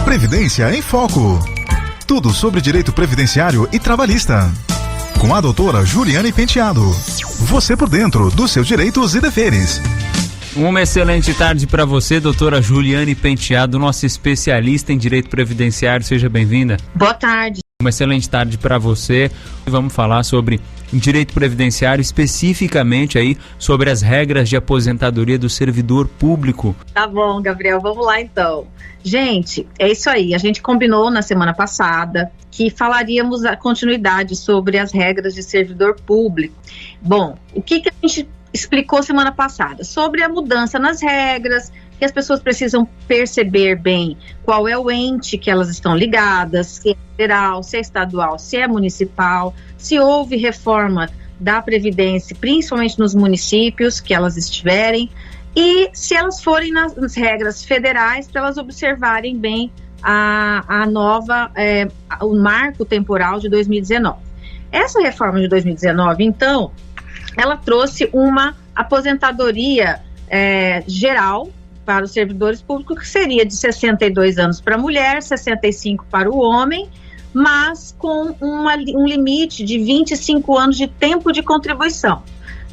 Previdência em Foco. Tudo sobre direito previdenciário e trabalhista. Com a doutora Juliane Penteado. Você por dentro dos seus direitos e deveres. Uma excelente tarde para você, doutora Juliane Penteado, nossa especialista em direito previdenciário. Seja bem-vinda. Boa tarde. Uma excelente tarde para você. Vamos falar sobre direito previdenciário, especificamente aí sobre as regras de aposentadoria do servidor público. Tá bom, Gabriel, vamos lá então. Gente, é isso aí. A gente combinou na semana passada que falaríamos a continuidade sobre as regras de servidor público. Bom, o que a gente explicou semana passada? Sobre a mudança nas regras, que as pessoas precisam perceber bem qual é o ente que elas estão ligadas, se é federal, se é estadual, se é municipal, se houve reforma da Previdência, principalmente nos municípios que elas estiverem, e se elas forem nas regras federais, para elas observarem bem a nova, o marco temporal de 2019. Essa reforma de 2019, então, ela trouxe uma aposentadoria geral para os servidores públicos, que seria de 62 anos para a mulher, 65 para o homem, mas com um limite de 25 anos de tempo de contribuição.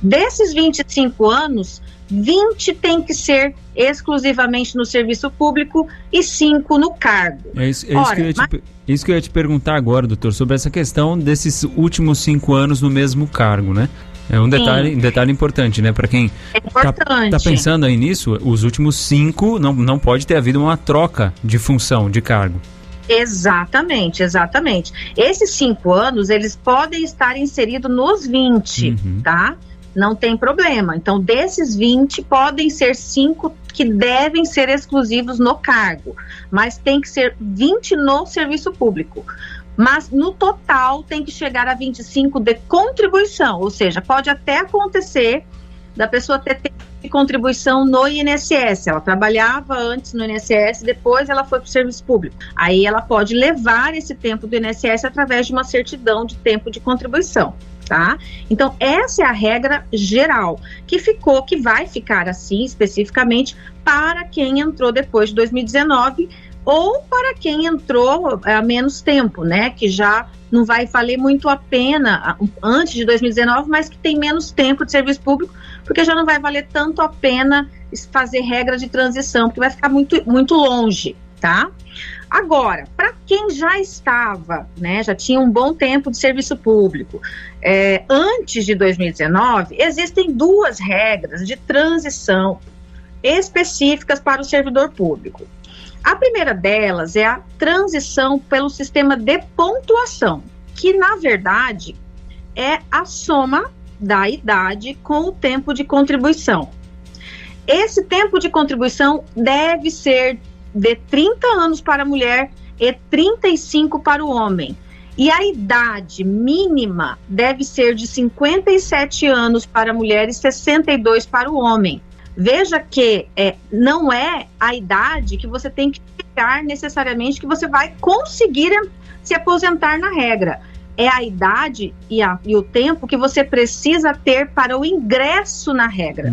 Desses 25 anos, 20 tem que ser exclusivamente no serviço público e 5 no cargo. Isso que eu ia te perguntar agora, doutor, sobre essa questão desses últimos 5 anos no mesmo cargo, né? É um detalhe importante, né? Para quem tá pensando aí nisso, os últimos 5 não pode ter havido uma troca de função, de cargo. Exatamente. Esses 5 anos, eles podem estar inseridos nos 20, tá? Não tem problema. Então, desses 20, podem ser 5 que devem ser exclusivos no cargo, mas tem que ser 20 no serviço público. Mas no total tem que chegar a 25 de contribuição, ou seja, pode até acontecer da pessoa ter tempo de contribuição no INSS. Ela trabalhava antes no INSS, depois ela foi para o serviço público. Aí ela pode levar esse tempo do INSS através de uma certidão de tempo de contribuição, tá? Então essa é a regra geral, que vai ficar assim especificamente para quem entrou depois de 2019, ou para quem entrou há menos tempo, né, que já não vai valer muito a pena antes de 2019, mas que tem menos tempo de serviço público, porque já não vai valer tanto a pena fazer regra de transição, porque vai ficar muito longe, tá? Agora, para quem já estava, né, já tinha um bom tempo de serviço público, antes de 2019, existem 2 regras de transição específicas para o servidor público. A primeira delas é a transição pelo sistema de pontuação, que na verdade é a soma da idade com o tempo de contribuição. Esse tempo de contribuição deve ser de 30 anos para a mulher e 35 para o homem. E a idade mínima deve ser de 57 anos para a mulher e 62 para o homem. Veja que não é a idade que você tem que chegar necessariamente que você vai conseguir se aposentar na regra. É a idade e o tempo que você precisa ter para o ingresso na regra.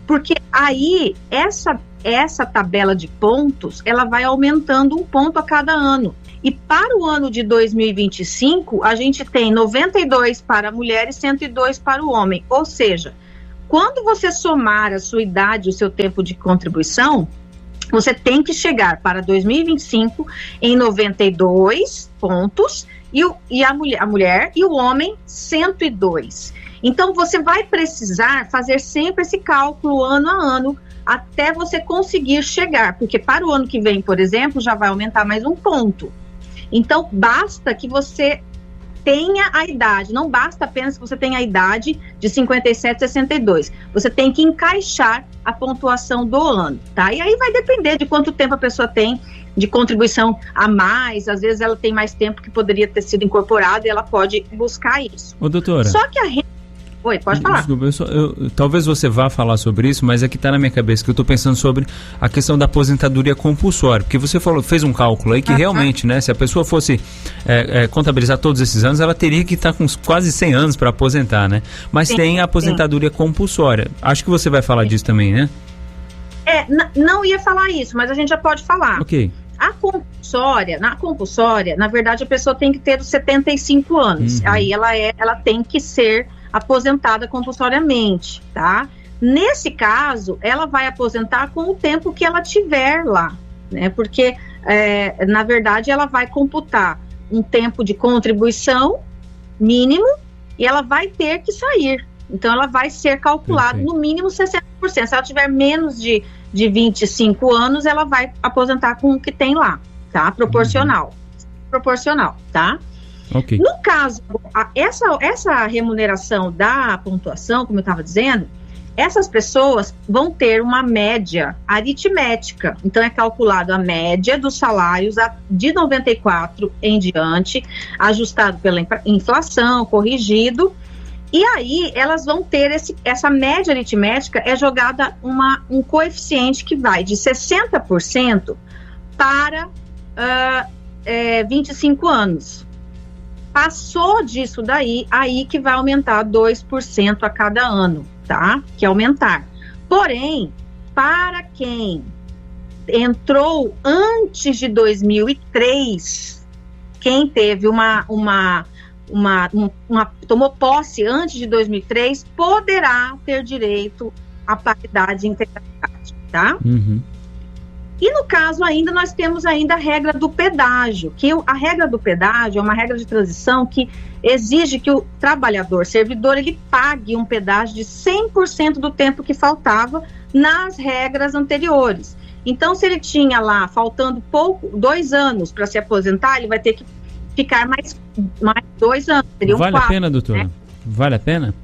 Porque aí, essa tabela de pontos, ela vai aumentando 1 ponto a cada ano. E para o ano de 2025, a gente tem 92 para a mulher e 102 para o homem. Ou seja, quando você somar a sua idade e o seu tempo de contribuição, você tem que chegar para 2025 em 92 pontos e a mulher e o homem 102. Então, você vai precisar fazer sempre esse cálculo ano a ano até você conseguir chegar, porque para o ano que vem, por exemplo, já vai aumentar mais 1 ponto. Então, basta que você tenha a idade, não basta apenas que você tenha a idade de 57, 62. Você tem que encaixar a pontuação do ano, tá? E aí vai depender de quanto tempo a pessoa tem de contribuição a mais, às vezes ela tem mais tempo que poderia ter sido incorporado e ela pode buscar isso. Ô, doutora. Só que Oi, pode falar. Desculpa, talvez você vá falar sobre isso, mas é que está na minha cabeça que eu estou pensando sobre a questão da aposentadoria compulsória, porque você fez um cálculo aí que realmente, né, se a pessoa fosse contabilizar todos esses anos, ela teria que estar com quase 100 anos para aposentar, né? Mas tem a aposentadoria compulsória. Acho que você vai falar disso também, né? Não ia falar isso, mas a gente já pode falar. Ok. Na compulsória, na verdade, a pessoa tem que ter os 75 anos. Aí ela tem que ser aposentada compulsoriamente, tá? Nesse caso, ela vai aposentar com o tempo que ela tiver lá, né? Porque, na verdade, ela vai computar um tempo de contribuição mínimo e ela vai ter que sair. Então, ela vai ser calculada no mínimo 60%. Se ela tiver menos de 25 anos, ela vai aposentar com o que tem lá, tá? Proporcional, tá? Okay. No caso, essa remuneração da pontuação, como eu estava dizendo, essas pessoas vão ter uma média aritmética. Então, é calculado a média dos salários de 94 em diante, ajustado pela inflação, corrigido. E aí, elas vão ter essa média aritmética, é jogada um coeficiente que vai de 60% para 25 anos. Passou disso daí, aí que vai aumentar 2% a cada ano, tá? Que aumentar. Porém, para quem entrou antes de 2003, quem teve tomou posse antes de 2003, poderá ter direito à paridade e integralidade, tá? E no caso ainda, nós temos ainda a regra do pedágio, que a regra do pedágio é uma regra de transição que exige que o trabalhador, servidor, ele pague um pedágio de 100% do tempo que faltava nas regras anteriores. Então, se ele tinha lá, faltando 2 anos para se aposentar, ele vai ter que ficar mais 2 anos. Vale 4, a pena, doutora? Né? Vale a pena?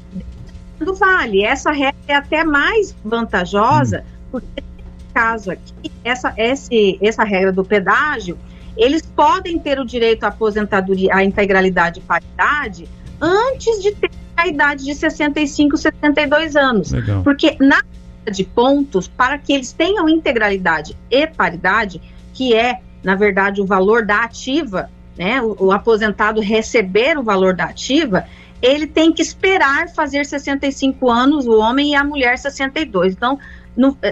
Não vale. Essa regra é até mais vantajosa, porque nesse caso aqui, essa regra do pedágio, eles podem ter o direito à aposentadoria, à integralidade e paridade, antes de ter a idade de 65, 72 anos. Legal. Porque na de pontos, para que eles tenham integralidade e paridade, que é, na verdade, o valor da ativa, né, o aposentado receber o valor da ativa, ele tem que esperar fazer 65 anos, o homem, e a mulher 62. Então,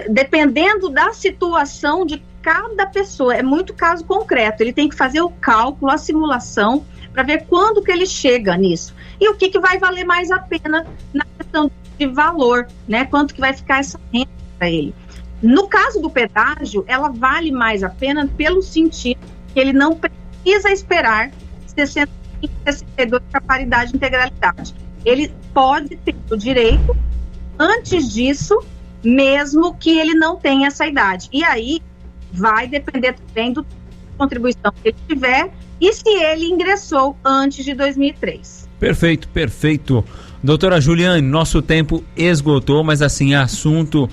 dependendo da situação de cada pessoa, é muito caso concreto, ele tem que fazer o cálculo, a simulação, para ver quando que ele chega nisso. E o que vai valer mais a pena na questão de valor, né? Quanto que vai ficar essa renda para ele. No caso do pedágio, ela vale mais a pena pelo sentido que ele não precisa esperar 65, 62 para paridade e integralidade. Ele pode ter o direito antes disso, mesmo que ele não tenha essa idade. E aí vai depender também da contribuição que ele tiver e se ele ingressou antes de 2003. Perfeito. Doutora Juliane, nosso tempo esgotou, mas assim, assunto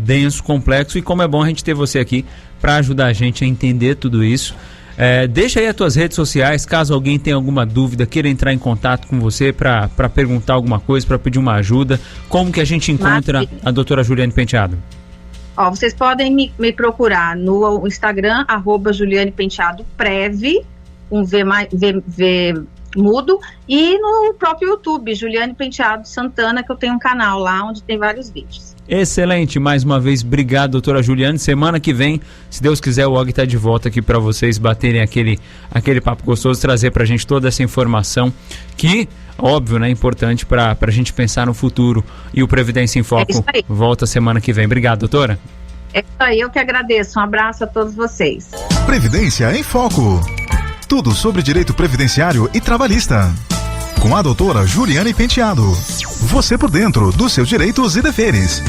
denso, complexo, e como é bom a gente ter você aqui para ajudar a gente a entender tudo isso. Deixa aí as tuas redes sociais, caso alguém tenha alguma dúvida, queira entrar em contato com você para perguntar alguma coisa, para pedir uma ajuda. Como que a gente encontra a doutora Juliane Penteado? Vocês podem me procurar no Instagram, @JulianePenteadoPrev, um V mudo, e no próprio YouTube, Juliane Penteado Santana, que eu tenho um canal lá onde tem vários vídeos. Excelente, mais uma vez, obrigado, doutora Juliane. Semana que vem, se Deus quiser, o Og está de volta aqui para vocês baterem aquele papo gostoso, trazer para a gente toda essa informação que, óbvio, né, é importante para a gente pensar no futuro. E o Previdência em Foco volta semana que vem. Obrigado, doutora. É isso aí, eu que agradeço. Um abraço a todos vocês. Previdência em Foco. Tudo sobre direito previdenciário e trabalhista. Com a doutora Juliane Penteado. Você por dentro dos seus direitos e deveres.